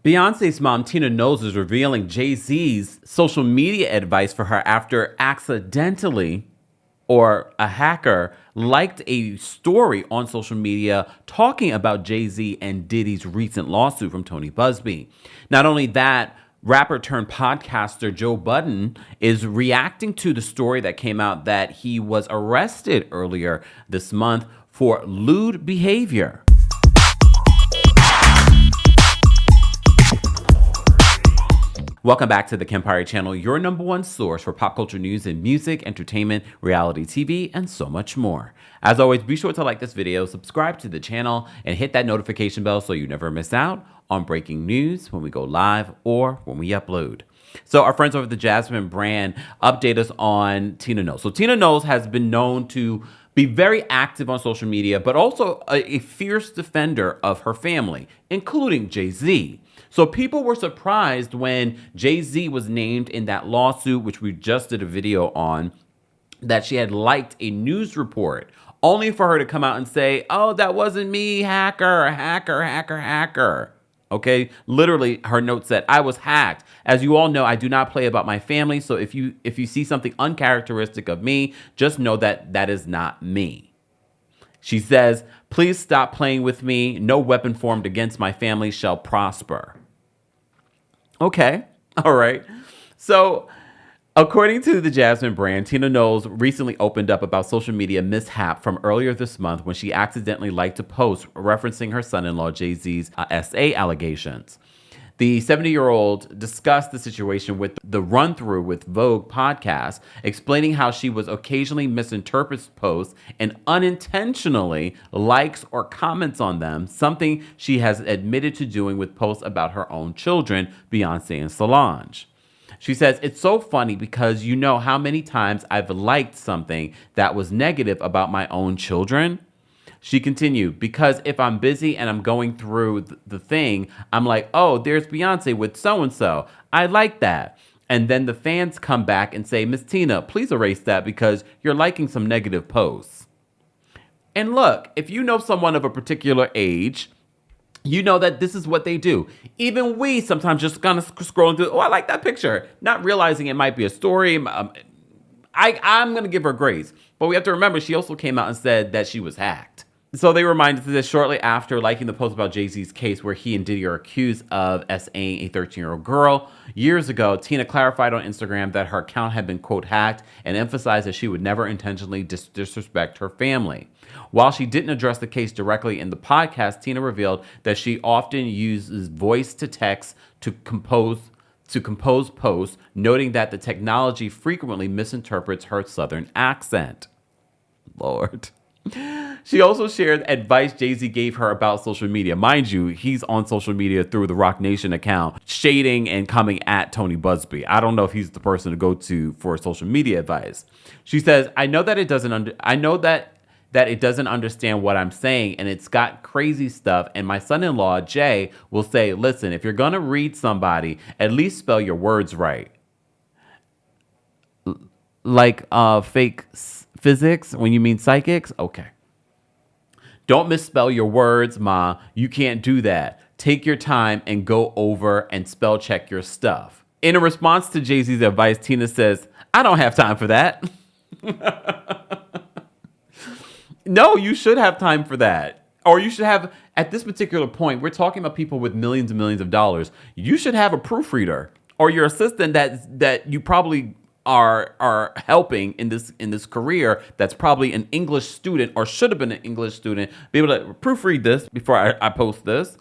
Beyonce's mom, Tina Knowles, is revealing Jay-Z's social media advice for her after accidentally or a hacker liked a story on social media talking about Jay-Z and Diddy's recent lawsuit from Tony Busby. Not only that, rapper turned podcaster Joe Budden is reacting to the story that came out that he was arrested earlier this month for lewd behavior. Welcome back to the Kempire channel, your number one source for pop culture news and music, entertainment, reality TV, and so much more. As always, be sure to like this video, subscribe to the channel, and hit that notification bell so you never miss out on breaking news when we go live or when we upload. So our friends over at the Jasmine brand update us on Tina Knowles. So Tina Knowles has been known to be very active on social media, but also a fierce defender of her family, including Jay-Z. So people were surprised when Jay-Z was named in that lawsuit, which we just did a video on, that she had liked a news report, only for her to come out and say, oh, that wasn't me, hacker. Okay, literally her note said, I was hacked. As you all know, I do not play about my family. So if you see something uncharacteristic of me, just know that that is not me. She says, please stop playing with me. No weapon formed against my family shall prosper. Okay, all right. So according to the Jasmine brand, Tina Knowles recently opened up about social media mishap from earlier this month when she accidentally liked a post referencing her son-in-law Jay-Z's SA allegations. The 70-year-old discussed the situation with the Run-Through with Vogue podcast, explaining how she was occasionally misinterprets posts and unintentionally likes or comments on them, something she has admitted to doing with posts about her own children, Beyonce and Solange. She says, it's so funny because you know how many times I've liked something that was negative about my own children? She continued, because if I'm busy and I'm going through the thing, I'm like, oh, there's Beyonce with so-and-so. I like that. And then the fans come back and say, Miss Tina, please erase that because you're liking some negative posts. And look, if you know someone of a particular age, you know that this is what they do. Even we sometimes just kind of scrolling through, oh, I like that picture, not realizing it might be a story. I'm going to give her grace. But we have to remember, she also came out and said that she was hacked. So they reminded us that shortly after liking the post about Jay-Z's case where he and Diddy are accused of SAing a 13-year-old girl, years ago, Tina clarified on Instagram that her account had been, quote, hacked and emphasized that she would never intentionally disrespect her family. While she didn't address the case directly in the podcast, Tina revealed that she often uses voice to text to compose posts, noting that the technology frequently misinterprets her Southern accent. Lord. She also shared advice Jay-Z gave her about social media. Mind you, he's on social media through the Roc Nation account, shading and coming at Tony Busby. I don't know if he's the person to go to for social media advice. She says, I know that it doesn't understand what I'm saying, and it's got crazy stuff. And my son-in-law, Jay, will say, listen, if you're going to read somebody, at least spell your words right. Like fake physics when you mean psychics? Okay. Don't misspell your words, Ma. You can't do that. Take your time and go over and spell check your stuff. In a response to Jay-Z's advice, Tina says, I don't have time for that. No, you should have time for that. Or you should have, at this particular point, we're talking about people with millions and millions of dollars. You should have a proofreader or your assistant that you probably are helping in this career that's probably an English student or should have been an English student, be able to proofread this before I post this.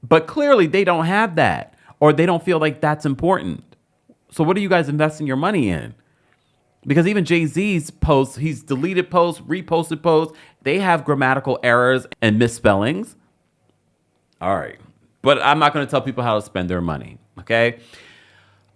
But clearly they don't have that, or they don't feel like that's important. So what are you guys investing your money in? Because even Jay-Z's posts, he's deleted posts, reposted posts, they have grammatical errors and misspellings. All right. But I'm not going to tell people how to spend their money, okay?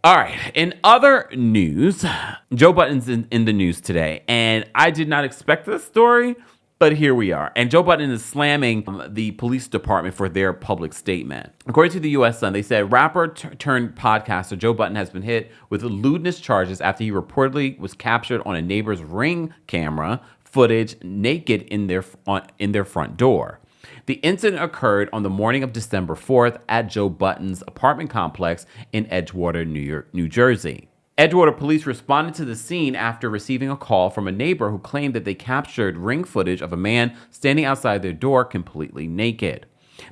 All right. In other news, Joe Budden's in the news today, and I did not expect this story, but here we are. And Joe Budden is slamming the police department for their public statement. According to the U.S. Sun, they said rapper turned podcaster Joe Budden has been hit with lewdness charges after he reportedly was captured on a neighbor's Ring camera footage naked in their front door. The incident occurred on the morning of December 4th at Joe Budden's apartment complex in Edgewater, New Jersey. Edgewater police responded to the scene after receiving a call from a neighbor who claimed that they captured ring footage of a man standing outside their door completely naked.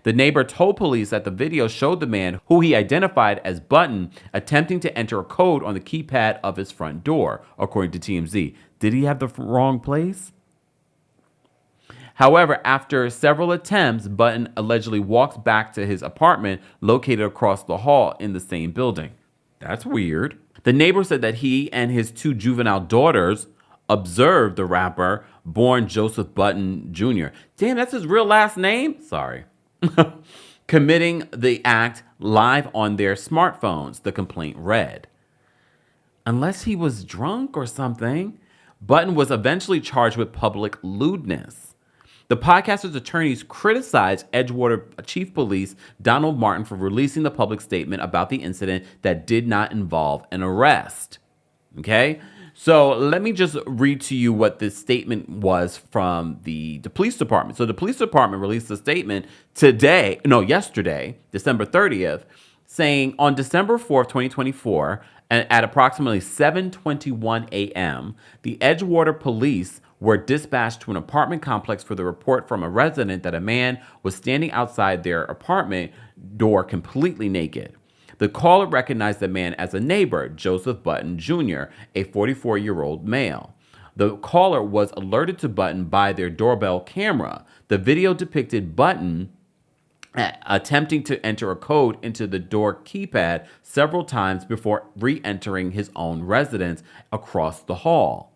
The neighbor told police that the video showed the man, who he identified as Budden, attempting to enter a code on the keypad of his front door, according to TMZ. Did he have the wrong place? However, after several attempts, Budden allegedly walks back to his apartment located across the hall in the same building. That's weird. The neighbor said that he and his 2 juvenile daughters observed the rapper, born Joseph Budden Jr. Damn, that's his real last name? Sorry. Committing the act live on their smartphones, the complaint read. Unless he was drunk or something, Budden was eventually charged with public lewdness. The podcaster's attorneys criticized Edgewater Chief Police Donald Martin for releasing the public statement about the incident that did not involve an arrest. Okay? So let me just read to you what this statement was from the police department. So the police department released a statement yesterday, December 30th, saying on December 4th, 2024, at approximately 7:21 a.m., the Edgewater police were dispatched to an apartment complex for the report from a resident that a man was standing outside their apartment door completely naked. The caller recognized the man as a neighbor, Joseph Budden Jr., a 44-year-old male. The caller was alerted to Budden by their doorbell camera. The video depicted Budden attempting to enter a code into the door keypad several times before re-entering his own residence across the hall.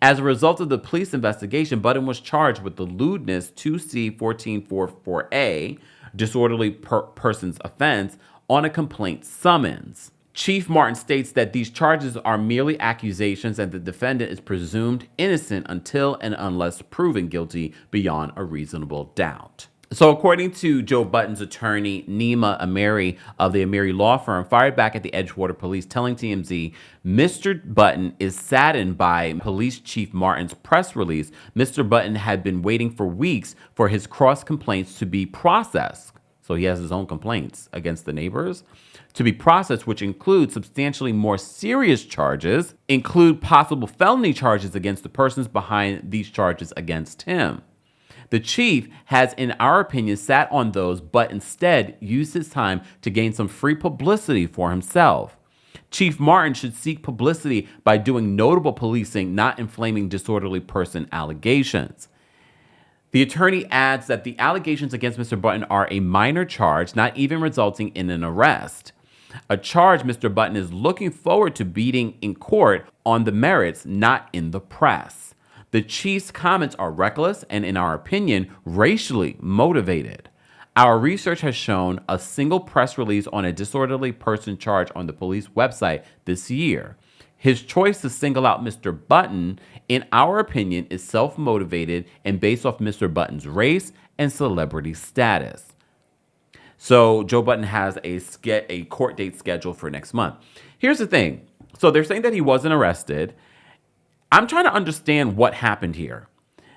As a result of the police investigation, Budden was charged with the lewdness 2C-1444A, disorderly persons offense, on a complaint summons. Chief Martin states that these charges are merely accusations and the defendant is presumed innocent until and unless proven guilty beyond a reasonable doubt. So according to Joe Budden's attorney, Nima Ameri of the Ameri law firm, fired back at the Edgewater police, telling TMZ, Mr. Budden is saddened by Police Chief Martin's press release. Mr. Budden had been waiting for weeks for his cross complaints to be processed. So he has his own complaints against the neighbors to be processed, which include substantially more serious charges, include possible felony charges against the persons behind these charges against him. The chief has, in our opinion, sat on those, but instead used his time to gain some free publicity for himself. Chief Martin should seek publicity by doing notable policing, not inflaming disorderly person allegations. The attorney adds that the allegations against Mr. Budden are a minor charge, not even resulting in an arrest. A charge Mr. Budden is looking forward to beating in court on the merits, not in the press. The chief's comments are reckless and, in our opinion, racially motivated. Our research has shown a single press release on a disorderly person charge on the police website this year. His choice to single out Mr. Budden, in our opinion, is self-motivated and based off Mr. Budden's race and celebrity status. So Joe Budden has a court date scheduled for next month. Here's the thing. So they're saying that he wasn't arrested. I'm trying to understand what happened here.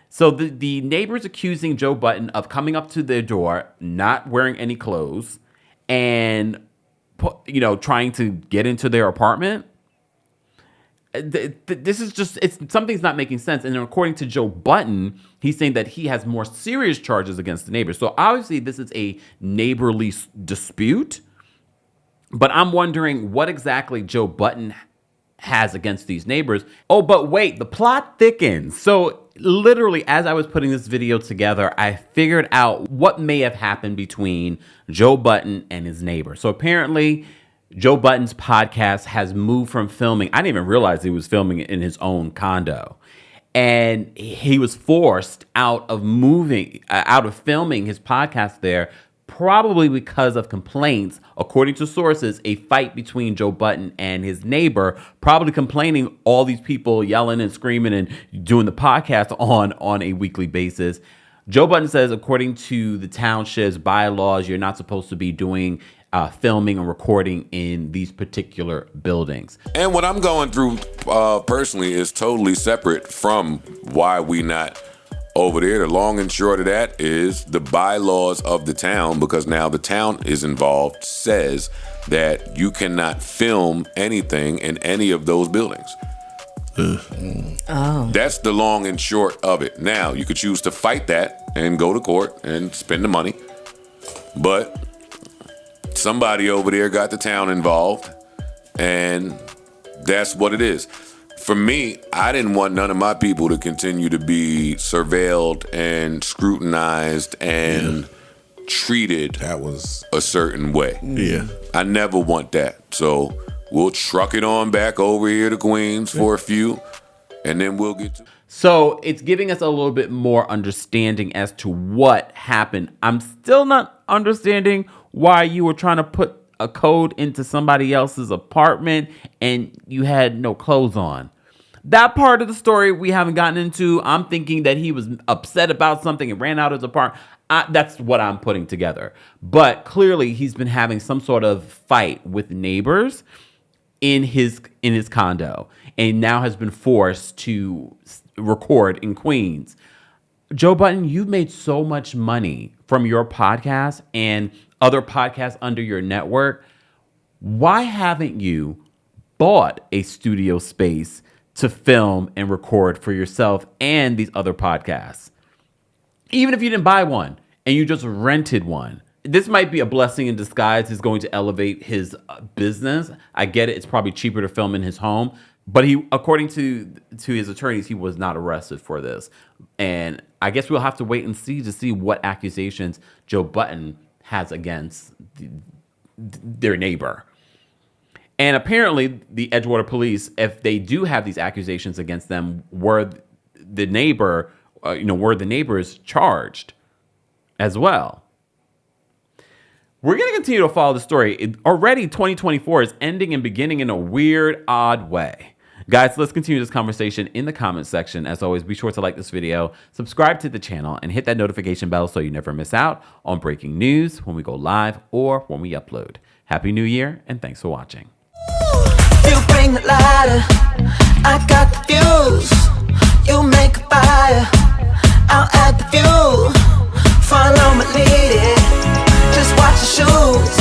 So the neighbors accusing Joe Budden of coming up to their door, not wearing any clothes, and trying to get into their apartment. This is just, something's not making sense. And according to Joe Budden, he's saying that he has more serious charges against the neighbors. So obviously this is a neighborly dispute. But I'm wondering what exactly Joe Budden has against these neighbors. Oh, but wait, the plot thickens. So literally, as I was putting this video together, I figured out what may have happened between Joe Budden and his neighbor. So apparently, Joe Budden's podcast has moved from filming. I didn't even realize he was filming it in his own condo. And he was forced out of filming his podcast there, probably because of complaints, according to sources, a fight between Joe Budden and his neighbor, probably complaining all these people yelling and screaming and doing the podcast on a weekly basis. Joe Budden says, according to the township's bylaws, you're not supposed to be doing filming and recording in these particular buildings. And what I'm going through personally is totally separate from why we not over there. The long and short of that is the bylaws of the town, because now the town is involved, says that you cannot film anything in any of those buildings. Oh. That's the long and short of it. Now, you could choose to fight that and go to court and spend the money, but somebody over there got the town involved, and that's what it is. For me, I didn't want none of my people to continue to be surveilled and scrutinized and treated That was a certain way. yeah. I never want that. So we'll truck it on back over here to Queens for a few, and then we'll get to... So it's giving us a little bit more understanding as to what happened. I'm still not understanding why you were trying to put a code into somebody else's apartment and you had no clothes on. That part of the story we haven't gotten into. I'm thinking that he was upset about something and ran out of his apartment. That's what I'm putting together. But clearly he's been having some sort of fight with neighbors in his condo, and now has been forced to record in Queens. Joe Budden, you've made so much money from your podcast and other podcasts under your network. Why haven't you bought a studio space to film and record for yourself and these other podcasts? Even if you didn't buy one and you just rented one, this might be a blessing in disguise. It's going to elevate his business. I get it. It's probably cheaper to film in his home. But he, according to his attorneys, he was not arrested for this. And I guess we'll have to wait and see what accusations Joe Budden has against their neighbor. And apparently the Edgewater police, if they do have these accusations against them, were the neighbors charged as well. We're going to continue to follow the story. Already 2024 is ending and beginning in a weird, odd way. Guys, let's continue this conversation in the comments section. As always, be sure to like this video, subscribe to the channel, and hit that notification bell so you never miss out on breaking news when we go live or when we upload. Happy New Year, and thanks for watching. You bring the lighter, I got the fuse. You make a fire, I'll add the fuel. Follow me, lead it, just watch the shoes.